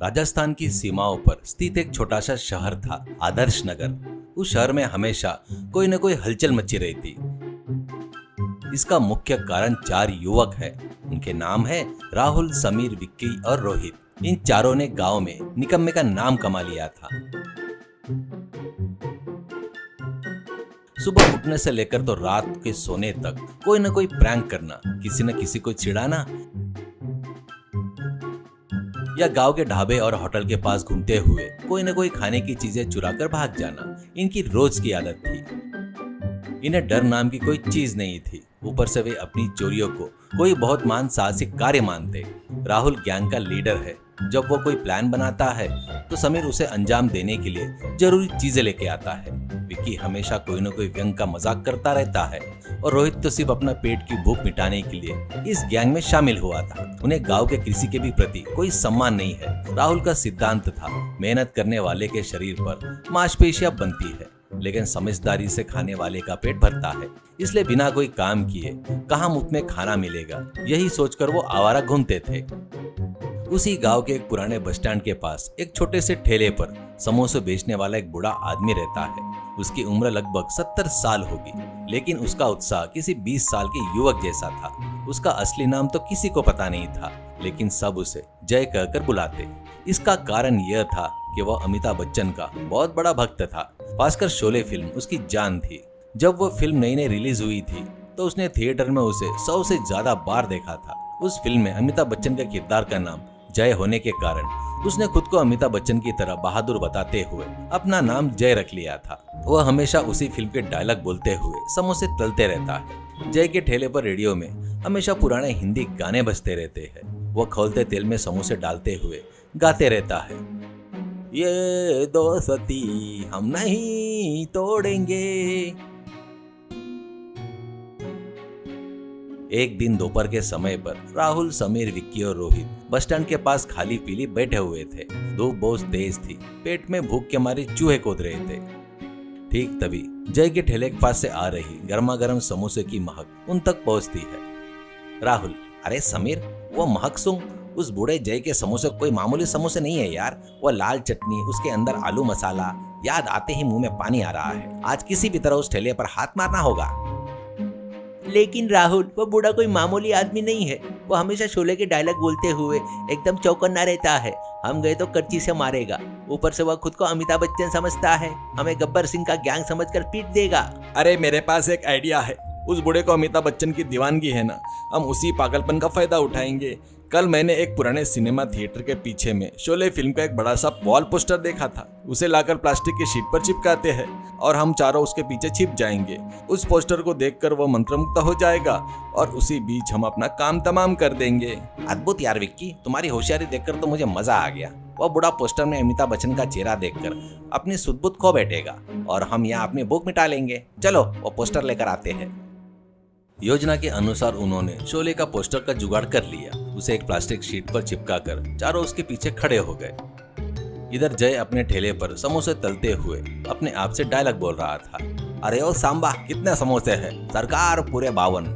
राजस्थान की सीमाओं पर स्थित एक छोटा सा शहर था, आदर्श नगर। उस शहर में हमेशा कोई न कोई हलचल मची रहती। इसका मुख्य कारण चार युवक हैं। उनके नाम है राहुल, समीर, विक्की और रोहित। इन चारों ने गांव में निकम्मे का नाम कमा लिया था। सुबह उठने से लेकर तो रात के सोने तक कोई न कोई प्रैंक करना, किसी न किसी को चिढ़ाना या गांव के ढाबे और होटल के पास घूमते हुए कोई न कोई खाने की चीजें चुरा कर भाग जाना इनकी रोज की आदत थी। इन्हें डर नाम की कोई चीज नहीं थी। ऊपर से वे अपनी चोरियों को कोई बहुत महान साहसिक कार्य मानते। राहुल गैंग का लीडर है। जब वो कोई प्लान बनाता है तो समीर उसे अंजाम देने के लिए जरूरी चीजें लेके आता है। विक्की हमेशा कोई न कोई व्यंग का मजाक करता रहता है और रोहित तो सिर्फ अपना पेट की भूख मिटाने के लिए इस गैंग में शामिल हुआ था। उन्हें गांव के किसी के भी प्रति कोई सम्मान नहीं है। राहुल का सिद्धांत था, मेहनत करने वाले के शरीर पर मांसपेशियां बनती है, लेकिन समझदारी से खाने वाले का पेट भरता है। इसलिए बिना कोई काम किए कहाँ मुफ्त में खाना मिलेगा, यही सोचकर वो आवारा घूमते थे। उसी गांव के एक पुराने बस स्टैंड के पास एक छोटे से ठेले पर समोसे बेचने वाला एक बूढ़ा आदमी रहता है। उसकी उम्र लगभग 70 साल होगी, लेकिन उसका उत्साह किसी 20 साल के युवक जैसा था। उसका असली नाम तो किसी को पता नहीं था, लेकिन सब उसे जय कहकर बुलाते। इसका कारण यह था कि वह अमिताभ बच्चन का बहुत बड़ा भक्त था। खासकर शोले फिल्म उसकी जान थी। जब वह फिल्म नई नई रिलीज हुई थी तो उसने थिएटर में उसे 100 से ज्यादा बार देखा था। उस फिल्म में अमिताभ बच्चन का किरदार का नाम जय होने के कारण उसने खुद को अमिताभ बच्चन की तरह बहादुर बताते हुए अपना नाम जय रख लिया था। वह हमेशा उसी फिल्म के डायलॉग बोलते हुए समोसे तलते रहता है। जय के ठेले पर रेडियो में हमेशा पुराने हिंदी गाने बजते रहते हैं। वह खौलते तेल में समोसे डालते हुए गाते रहता है, ये दोस्ती हम नहीं तोड़ेंगे। एक दिन दोपहर के समय पर राहुल, समीर, विक्की और रोहित बस स्टैंड के पास खाली पीली बैठे हुए थे। धूप बहुत तेज थी। पेट में भूख के मारे चूहे कूद रहे थे। ठीक तभी जय के ठेले के पास से आ रही गर्मा गर्म समोसे की महक उन तक पहुंचती है। राहुल, अरे समीर, वो महक सुन। उस बूढ़े जय के समोसे कोई मामूली समोसे नहीं है यार। वो लाल चटनी, उसके अंदर आलू मसाला, याद आते ही मुंह में पानी आ रहा है। आज किसी भी तरह उस ठेले पर हाथ मारना होगा। लेकिन राहुल, वो बूढ़ा कोई मामूली आदमी नहीं है। वो हमेशा शोले के डायलॉग बोलते हुए एकदम चौकन्ना रहता है। हम गए तो कर्ची से मारेगा। ऊपर से वह खुद को अमिताभ बच्चन समझता है। हमें गब्बर सिंह का गैंग समझकर पीट देगा। अरे मेरे पास एक आइडिया है। उस बूढ़े को अमिताभ बच्चन की दीवानगी है ना, हम उसी पागलपन का फायदा उठाएंगे। कल मैंने एक पुराने सिनेमा थिएटर के पीछे में शोले फिल्म का एक बड़ा सा वॉल पोस्टर देखा था। उसे लाकर प्लास्टिक की शीट पर चिपकाते हैं और हम चारों उसके पीछे छिप जाएंगे। उस पोस्टर को देखकर वो मंत्रमुग्ध हो जाएगा और उसी बीच हम अपना काम तमाम कर देंगे। अद्भुत यार विक्की, तुम्हारी होशियारी देखकर तो मुझे मजा आ गया। वह बूढ़ा पोस्टर में अमिताभ बच्चन का चेहरा देखकर अपनी सुध-बुध खो बैठेगा और हम यहाँ अपनी भूख मिटा लेंगे। चलो वो पोस्टर लेकर आते हैं। योजना के अनुसार उन्होंने शोले का पोस्टर का जुगाड़ कर लिया। उसे एक प्लास्टिक शीट पर चिपकाकर चारों उसके पीछे खड़े हो गए। इधर जय अपने ठेले पर समोसे तलते हुए अपने आप से डायलॉग बोल रहा था, अरे ओ सांबा, कितने समोसे हैं? सरकार, पूरे 52।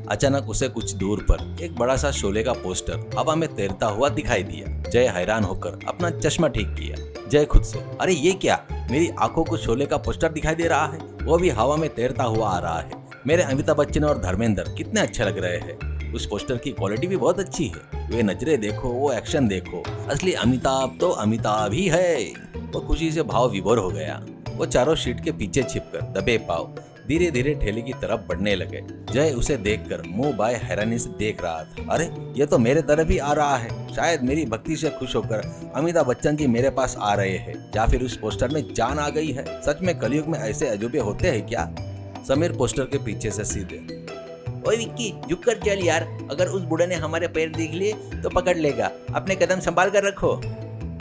अचानक उसे कुछ दूर पर एक बड़ा सा शोले का पोस्टर हवा में तैरता हुआ दिखाई दिया। जय हैरान होकर अपना चश्मा ठीक किया। जय खुद से, अरे ये क्या? मेरी आंखों को शोले का पोस्टर दिखाई दे रहा है, वो भी हवा में तैरता हुआ आ रहा है। मेरे अमिताभ बच्चन और धर्मेंद्र कितने अच्छे लग रहे हैं। उस पोस्टर की क्वालिटी भी बहुत अच्छी है। वे नजरे देखो, वो एक्शन देखो, असली अमिताभ तो अमिताभ ही है। वो खुशी से भाव विभोर हो गया। वो चारों शीट के पीछे छिपकर दबे पाव धीरे धीरे ठेले की तरफ बढ़ने लगे। जय उसे देखकर मुंह बाय हैरानी से देख रहा था। अरे ये तो मेरे तरफ ही आ रहा है। शायद मेरी भक्ति से खुश होकर अमिताभ बच्चन जी मेरे पास आ रहे हैं, या फिर उस पोस्टर में जान आ गई है। सच में कलयुग में ऐसे अजूबे होते हैं क्या? समीर पोस्टर के पीछे से सीधे, ओए विक्की, झुक कर चल यार। अगर उस बूढ़े ने हमारे पैर देख लिए तो पकड़ लेगा। अपने कदम संभाल कर रखो।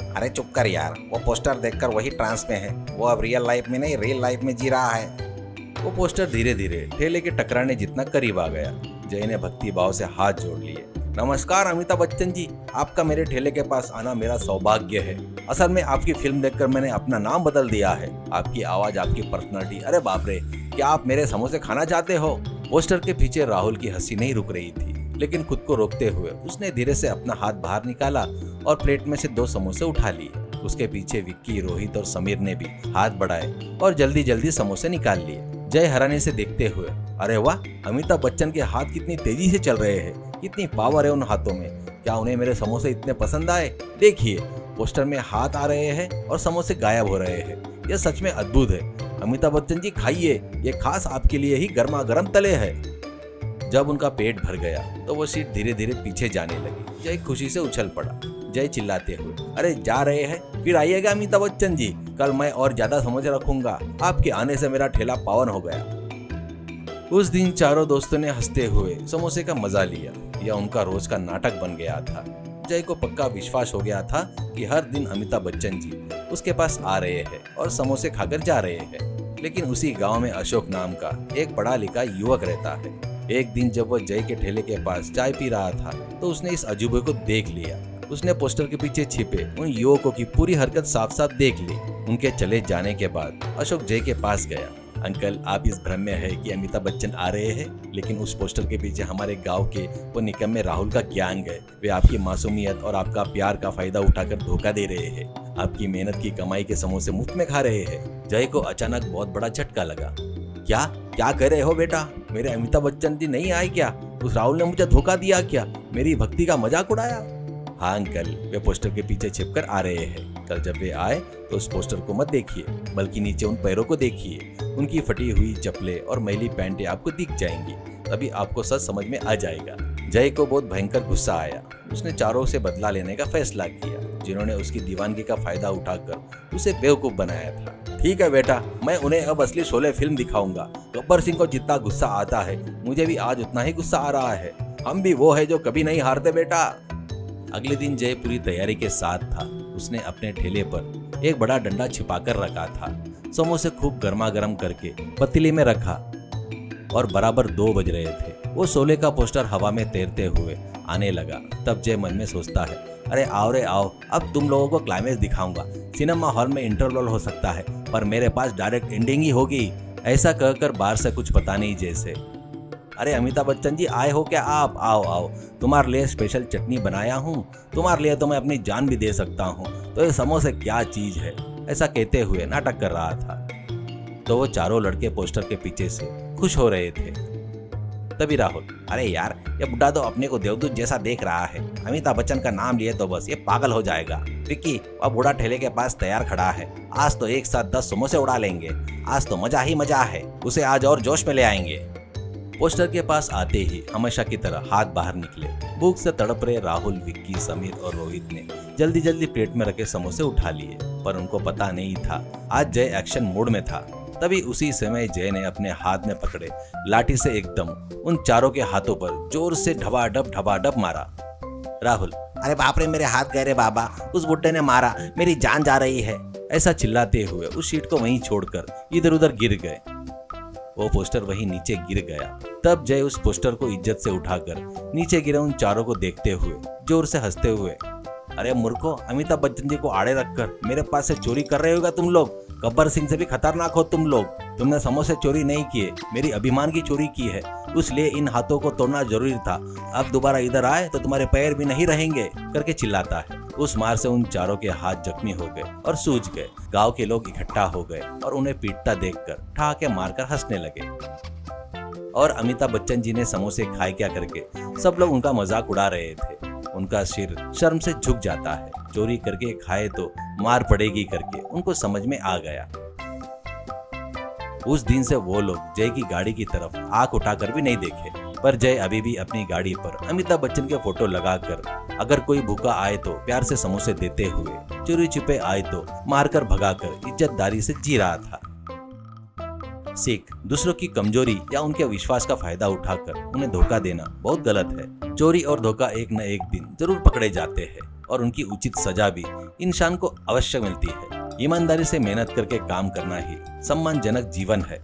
अरे चुप कर यार, वो पोस्टर देखकर वही ट्रांस में है। वो अब रियल लाइफ में नहीं, रियल लाइफ में जी रहा है। वो पोस्टर धीरे धीरे ठेले के टकराने जितना करीब आ गया। जय ने भक्ति भाव से हाथ जोड़ लिए। नमस्कार अमिताभ बच्चन जी, आपका मेरे ठेले के पास आना मेरा सौभाग्य है। असल में आपकी फिल्म देखकर मैंने अपना नाम बदल दिया है। आपकी आवाज, आपकी पर्सनालिटी, अरे बाप रे, क्या आप मेरे समोसे खाना चाहते हो? पोस्टर के पीछे राहुल की हंसी नहीं रुक रही थी। लेकिन खुद को रोकते हुए उसने धीरे से अपना हाथ बाहर निकाला और प्लेट में से 2 समोसे उठा लिए। उसके पीछे विक्की, रोहित और समीर ने भी हाथ बढ़ाए और जल्दी जल्दी समोसे निकाल लिए। जय हैरानी से देखते हुए, अरे वाह, अमिताभ बच्चन के हाथ कितनी तेजी से चल रहे हैं, कितनी पावर है उन हाथों में। क्या उन्हें मेरे समोसे इतने पसंद आए? देखिए, पोस्टर में हाथ आ रहे हैं और समोसे गायब हो रहे हैं। यह सच में अद्भुत है। अमिताभ बच्चन जी, खाइए, ये खास आपके लिए ही गर्मा गर्म तले हैं। जब उनका पेट भर गया तो वो सीट धीरे धीरे पीछे जाने लगी। जय खुशी से उछल पड़ा। जय चिल्लाते हुए, अरे जा रहे हैं? फिर आइएगा अमिताभ बच्चन जी, कल मैं और ज्यादा समोसे रखूंगा। आपके आने से मेरा ठेला पावन हो गया। उस दिन चारों दोस्तों ने हंसते हुए समोसे का मजा लिया। यह उनका रोज का नाटक बन गया था। जय को पक्का विश्वास हो गया था कि हर दिन अमिताभ बच्चन जी उसके पास आ रहे हैं और समोसे खाकर जा रहे हैं। लेकिन उसी गांव में अशोक नाम का एक पढ़ा लिखा युवक रहता है। एक दिन जब वह जय के ठेले के पास चाय पी रहा था तो उसने इस अजूबे को देख लिया। उसने पोस्टर के पीछे छिपे उन युवकों की पूरी हरकत साफ साफ देख ली। उनके चले जाने के बाद अशोक जय के पास गया। अंकल, आप इस भ्रम में है कि अमिताभ बच्चन आ रहे हैं, लेकिन उस पोस्टर के पीछे हमारे गांव के वो निकम्मे राहुल का गैंग है। वे आपकी मासूमियत और आपका प्यार का फायदा उठाकर धोखा दे रहे हैं। आपकी मेहनत की कमाई के समोसे मुफ्त में खा रहे हैं। जय को अचानक बहुत बड़ा झटका लगा। क्या क्या कह रहे हो बेटा? मेरे अमिताभ बच्चन जी नहीं आए क्या? उस राहुल ने मुझे धोखा दिया क्या? मेरी भक्ति का मजाक उड़ाया? हाँ अंकल, वे पोस्टर के पीछे छिपकर आ रहे हैं। कल जब वे आए तो उस पोस्टर को मत देखिए, बल्कि नीचे उन पैरों को देखिए। उनकी फटी हुई चप्पलें और मैली पैंटें आपको दिख जाएंगी। तभी आपको सच समझ में आ जाएगा। जय को बहुत भयंकर गुस्सा आया। उसने चारों से बदला लेने का फैसला किया, जिन्होंने उसकी दीवानगी का फायदा उठाकर उसे बेवकूफ बनाया था। ठीक है बेटा, मैं उन्हें अब असली शोले फिल्म दिखाऊंगा। गब्बर सिंह को जितना गुस्सा आता है, मुझे भी आज उतना ही गुस्सा आ रहा है। हम भी वो है जो कभी नहीं हारते बेटा। अगले दिन जय पूरी तैयारी के साथ था। उसने अपने ठेले पर एक बड़ा डंडा छिपाकर रखा था। समोसे खूब गर्मा गर्म करके पतीले में रखा और बराबर 2 बज रहे थे। वो शोले का पोस्टर हवा में तैरते हुए आने लगा। तब जय मन में सोचता है, अरे आओ रे आओ, अब तुम लोगों को क्लाइमेक्स दिखाऊंगा। सिनेमा हॉल में इंटरवल हो सकता है, पर मेरे पास डायरेक्ट एंडिंग ही होगी। ऐसा कहकर बाहर से कुछ पता नहीं जैसे, अरे अमिताभ बच्चन जी आए हो क्या आप? आओ आओ, तुम्हारे लिए स्पेशल चटनी बनाया हूँ। तुम्हारे लिए तो मैं अपनी जान भी दे सकता हूँ। तो ये समोसे क्या चीज है? ऐसा कहते हुए नाटक कर रहा था। तो वो चारों लड़के पोस्टर के पीछे से खुश हो रहे थे। तभी राहुल, अरे यार, ये बुढ़ा तो अपने को देवदूत जैसा देख रहा है। अमिताभ बच्चन का नाम लिए तो बस ये पागल हो जाएगा। विक्की, वह बूढ़ा ठेले के पास तैयार खड़ा है। आज तो एक साथ 10 समोसे उड़ा लेंगे। आज तो मजा ही मजा है। उसे आज और जोश में ले आएंगे। पोस्टर के पास आते ही हमेशा की तरह हाथ बाहर निकले। भूख से तड़प रहे राहुल, विक्की, समीर और रोहित ने जल्दी जल्दी प्लेट में रखे समोसे उठा लिए, पर उनको पता नहीं था आज जय एक्शन मोड में था। तभी उसी समय जय ने अपने हाथ में पकड़े लाठी से एकदम उन चारों के हाथों पर जोर से ढबाडब मारा। राहुल, अरे बाप रे, मेरे हाथ गए रे बाबा, उस बुड्ढे ने मारा, मेरी जान जा रही है। ऐसा चिल्लाते हुए उस शीट को वहीं छोड़कर इधर उधर गिर गए। वो पोस्टर वहीं नीचे गिर गया। तब जय उस पोस्टर को इज्जत से उठाकर नीचे गिरे उन चारों को देखते हुए जोर से हंसते हुए, अरे मूर्खो, अमिताभ बच्चन जी को आड़े रखकर मेरे पास से चोरी कर रहे होगा तुम लोग। गब्बर सिंह से भी खतरनाक हो तुम लोग। तुमने समोसे चोरी नहीं किए, मेरी अभिमान की चोरी की है। इसलिए इन हाथों को तोड़ना जरूरी था। अब दोबारा इधर आए तो तुम्हारे पैर भी नहीं रहेंगे, करके चिल्लाता है। उस मार से उन चारों के हाथ जख्मी हो गए और सूज गए। गांव के लोग इकट्ठा हो गए और उन्हें पीटता देखकर ठहाके मारकर हंसने लगे। और अमिताभ बच्चन जी ने समोसे खाए क्या करके सब लोग उनका मजाक उड़ा रहे थे। उनका सिर शर्म से झुक जाता है। चोरी करके खाए तो मार पड़ेगी करके उनको समझ में आ गया। उस दिन से वो लोग जय की गाड़ी की तरफ आंख उठाकर भी नहीं देखे। पर जय अभी भी अपनी गाड़ी पर अमिताभ बच्चन के फोटो लगाकर, अगर कोई भूखा आए तो प्यार से समोसे देते हुए, चोरी छिपे आए तो मारकर भगाकर इज्जतदारी से जी रहा था। सीख, दूसरों की कमजोरी या उनके विश्वास का फायदा उठाकर उन्हें धोखा देना बहुत गलत है। चोरी और धोखा एक न एक दिन जरूर पकड़े जाते हैं और उनकी उचित सजा भी इंसान को अवश्य मिलती है। ईमानदारी से मेहनत करके काम करना ही सम्मानजनक जीवन है।